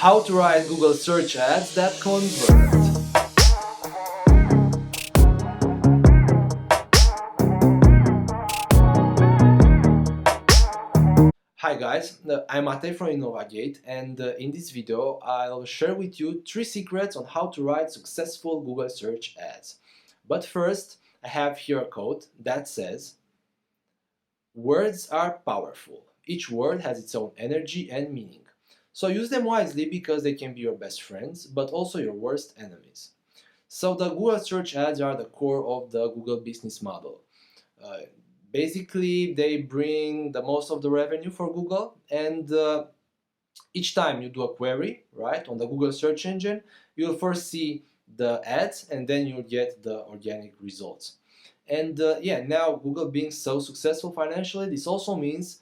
How to write Google search ads that convert. Hi guys, I'm Matei from Inovagate, and in this video I'll share with you 3 secrets on how to write successful Google search ads. But first, I have here a quote that says, "Words are powerful. Each word has its own energy and meaning. So use them wisely because they can be your best friends, but also your worst enemies." So the Google search ads are the core of the Google business model. Uh, Basically, they bring the most of the revenue for Google, and each time you do a query, right, on the Google search engine, you'll first see the ads and then you'll get the organic results. And yeah, now Google being so successful financially, this also means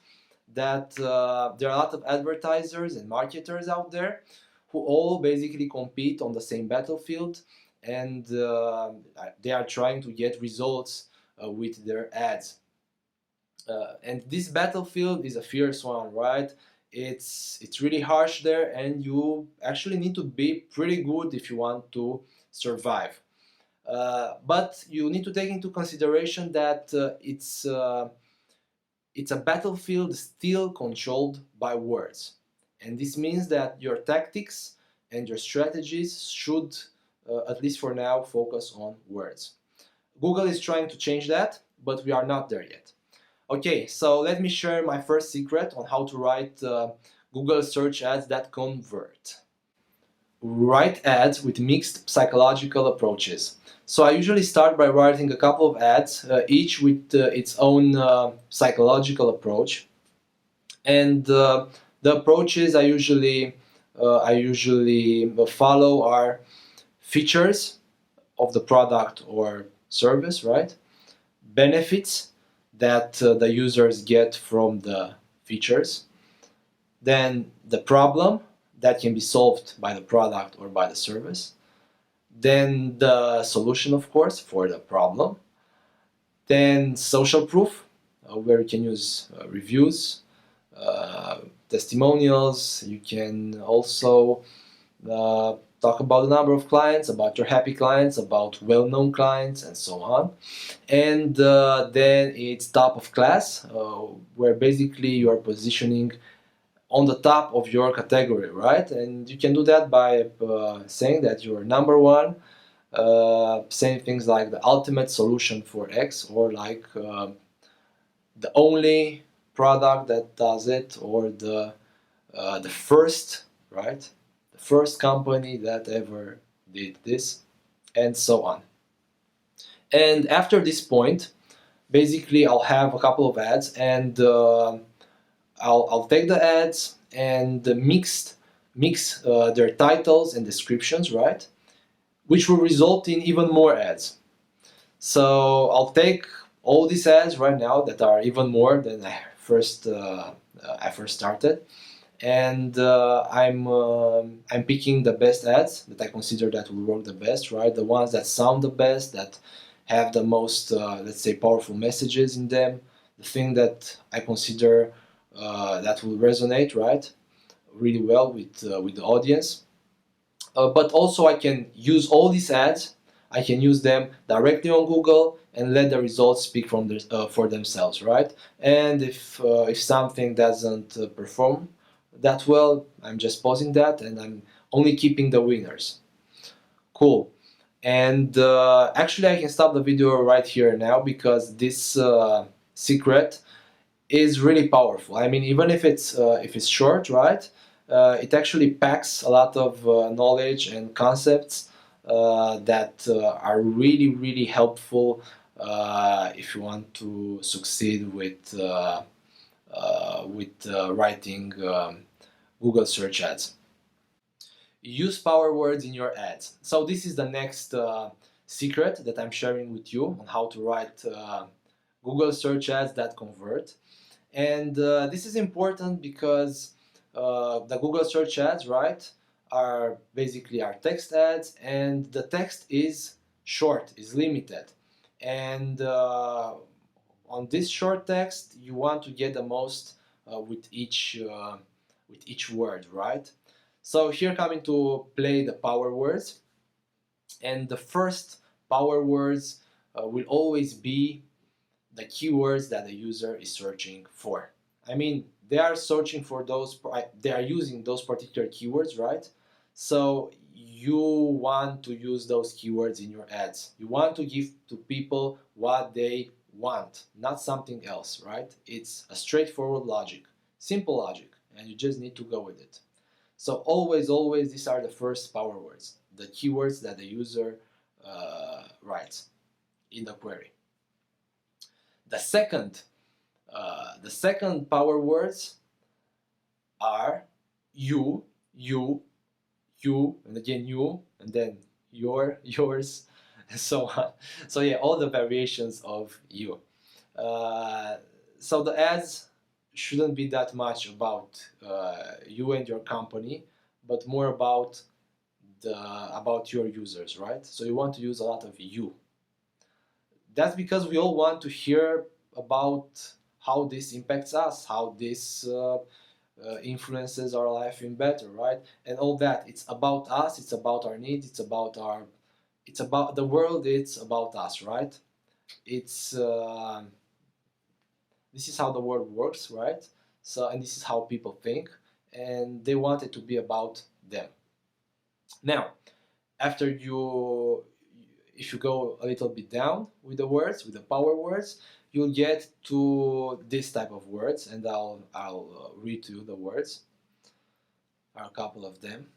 that there are a lot of advertisers and marketers out there who all basically compete on the same battlefield, and they are trying to get results with their ads. And this battlefield is a fierce one, right? It's really harsh there, and you actually need to be pretty good if you want to survive. But you need to take into consideration that it's a battlefield still controlled by words, and this means that your tactics and your strategies should, at least for now, focus on words. Google is trying to change that, but we are not there yet. Okay, so let me share my first secret on how to write Google search ads that convert. Write ads with mixed psychological approaches. So I usually start by writing a couple of ads, each with its own psychological approach. And the approaches I usually follow are features of the product or service, right? Benefits that the users get from the features, then the problem that can be solved by the product or by the service, then the solution, of course, for the problem, then social proof, where you can use reviews, uh, testimonials. You can also talk about the number of clients, about your happy clients, about well-known clients, and so on. And then it's top of class, where basically you are positioning on the top of your category, right? And you can do that by saying that you're number one, saying things like the ultimate solution for X, or like the only product that does it, or the first, right? The first company that ever did this, and so on. And after this point, basically I'll have a couple of ads, and I'll take the ads and mix their titles and descriptions, right? Which will result in even more ads. So I'll take all these ads right now that are even more than I first started, and I'm picking the best ads that I consider that will work the best, right? The ones that sound the best, that have the most, let's say, powerful messages in them, the thing that I consider that will resonate, right, really well with the audience. But also I can use all these ads. I can use them directly on Google and let the results speak for themselves, right? And if something doesn't perform that well, I'm just pausing that and I'm only keeping the winners. Cool. And actually, I can stop the video right here now, because this secret is really powerful. I mean, even if it's short, right? It actually packs a lot of knowledge and concepts that are really, really helpful if you want to succeed with writing Google search ads. Use power words in your ads. So this is the next secret that I'm sharing with you on how to write Google search ads that convert. And this is important because the Google search ads, right, are basically our text ads, and the text is short, is limited. And on this short text, you want to get the most with each word, right? So here come into play the power words, and the first power words will always be the keywords that the user is searching for. I mean, they are searching for those, they are using those particular keywords, right? So you want to use those keywords in your ads. You want to give to people what they want, not something else, right? It's a straightforward logic, simple logic, and you just need to go with it. So always, these are the first power words, the keywords that the user writes in the query. The second power words are you, and again you, and then your, yours, and so on. So yeah, all the variations of you. So the ads shouldn't be that much about you and your company, but more about your users, right? So you want to use a lot of you. That's because we all want to hear about how this impacts us, how this influences our life in better, right? And all that. It's about us. It's about our needs. It's about the world. It's about us, right? It's this is how the world works, right? So, and this is how people think, and they want it to be about them. Now, after you, if you go a little bit down with the words, with the power words, you'll get to this type of words, and I'll read to you the words. Are a couple of them.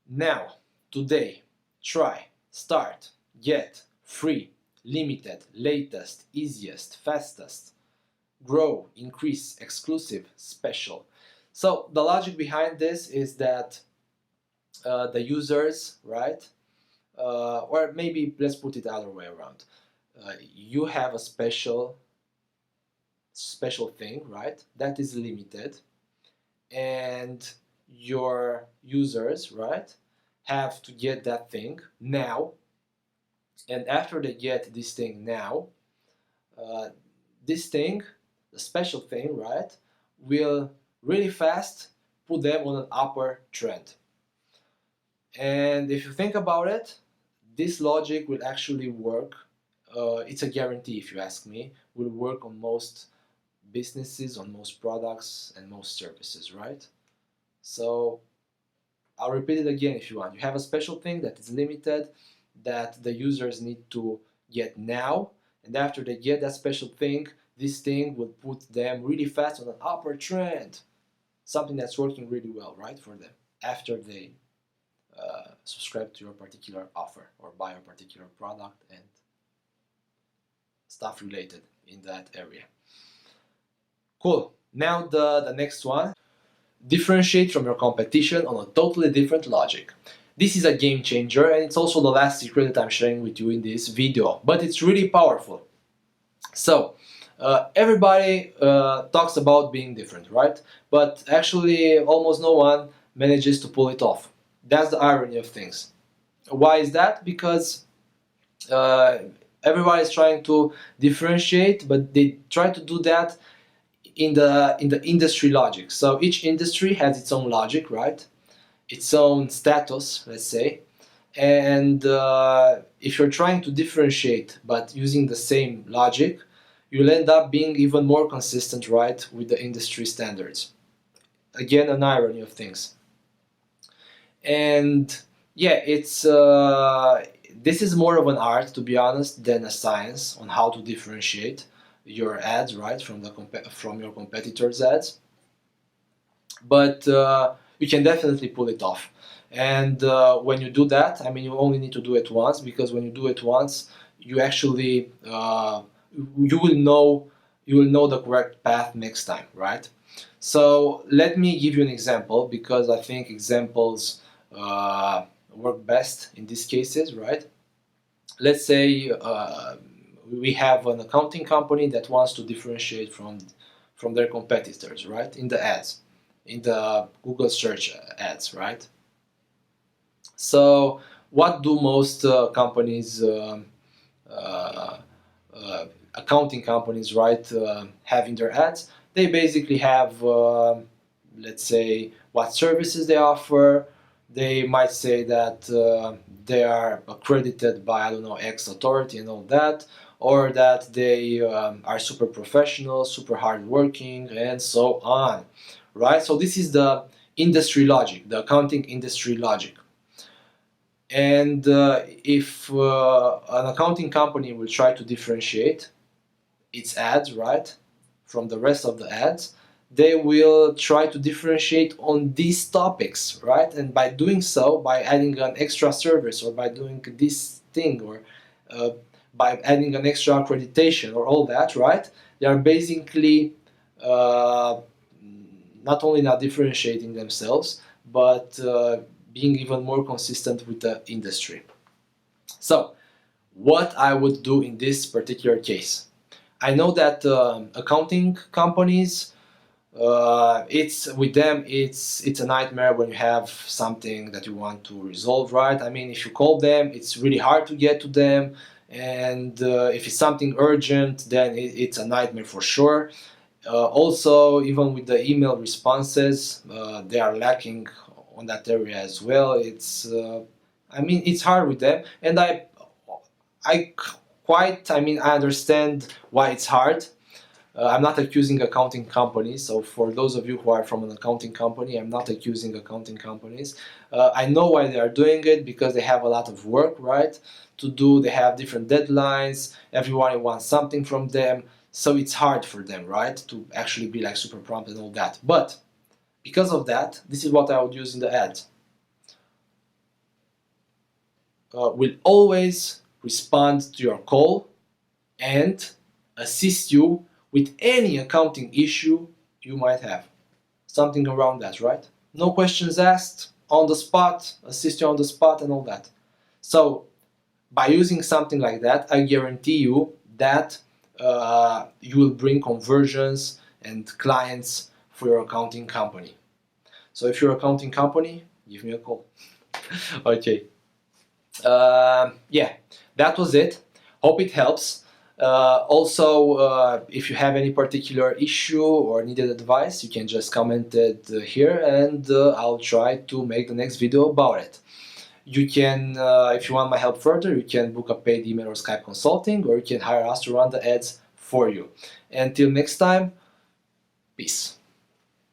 Now, today, try, start, get, free, limited, latest, easiest, fastest, grow, increase, exclusive, special. So the logic behind this is that the users, right? Or maybe let's put it the other way around. You have a special thing, right? That is limited, and your users, right, have to get that thing now. And after they get this thing now, this thing, the special thing, right, will really fast put them on an upper trend. And if you think about it, this logic will actually work. It's a guarantee, if you ask me, will work on most businesses, on most products, and most services, right? So I'll repeat it again if you want. You have a special thing that is limited, that the users need to get now, and after they get that special thing, this thing will put them really fast on an upward trend, something that's working really well, right, for them after they subscribe to your particular offer or buy a particular product and stuff related in that area. Cool. Now the next one. Differentiate from your competition on a totally different logic. This is a game changer, and it's also the last secret that I'm sharing with you in this video, but it's really powerful. So everybody talks about being different, right? But actually almost no one manages to pull it off. That's the irony of things. Why is that? Because everybody is trying to differentiate, but they try to do that in the industry logic. So each industry has its own logic, right? Its own status, let's say. And if you're trying to differentiate but using the same logic, you'll end up being even more consistent, right, with the industry standards. Again, an irony of things. And yeah, it's this is more of an art, to be honest, than a science on how to differentiate your ads, right, from your competitors' ads. But you can definitely pull it off. And when you do that, I mean, you only need to do it once, because when you do it once, you actually you will know the correct path next time, right? So let me give you an example, because I think examples work best in these cases, right? Let's say we have an accounting company that wants to differentiate from their competitors, right? In the ads, in the Google search ads, right? So what do most companies, accounting companies, right, have in their ads? They basically have, let's say, what services they offer. They might say that they are accredited by, I don't know, X authority and all that, or that they are super professional, super hardworking, and so on, right? So this is the industry logic, the accounting industry logic. And if an accounting company will try to differentiate its ads, right, from the rest of the ads, they will try to differentiate on these topics, right? And by doing so, by adding an extra service, or by doing this thing, or uh, by adding an extra accreditation, or all that, right? They are basically uh, not only not differentiating themselves, but being even more consistent with the industry. So, what I would do in this particular case? I know that accounting companies, it's with them, it's a nightmare when you have something that you want to resolve, right? I mean, if you call them, it's really hard to get to them, and if it's something urgent, then it's a nightmare for sure. Also, even with the email responses, they are lacking on that area as well. I mean, it's hard with them, and I I mean, I understand why it's hard. I'm not accusing accounting companies. So for those of you who are from an accounting company, I'm not accusing accounting companies. I know why they are doing it, because they have a lot of work, right, to do. They have different deadlines. Everyone wants something from them. So it's hard for them, right, to actually be like super prompt and all that. But because of that, this is what I would use in the ads. Will always respond to your call and assist you with any accounting issue you might have. Something around that, right? No questions asked, on the spot, assist you on the spot, and all that. So, by using something like that, I guarantee you that you will bring conversions and clients for your accounting company. So, if you're an accounting company, give me a call. Okay. Yeah, that was it. Hope it helps. Also, if you have any particular issue or needed advice, you can just comment it here, and I'll try to make the next video about it. You can, if you want my help further, you can book a paid email or Skype consulting, or you can hire us to run the ads for you. Until next time, peace.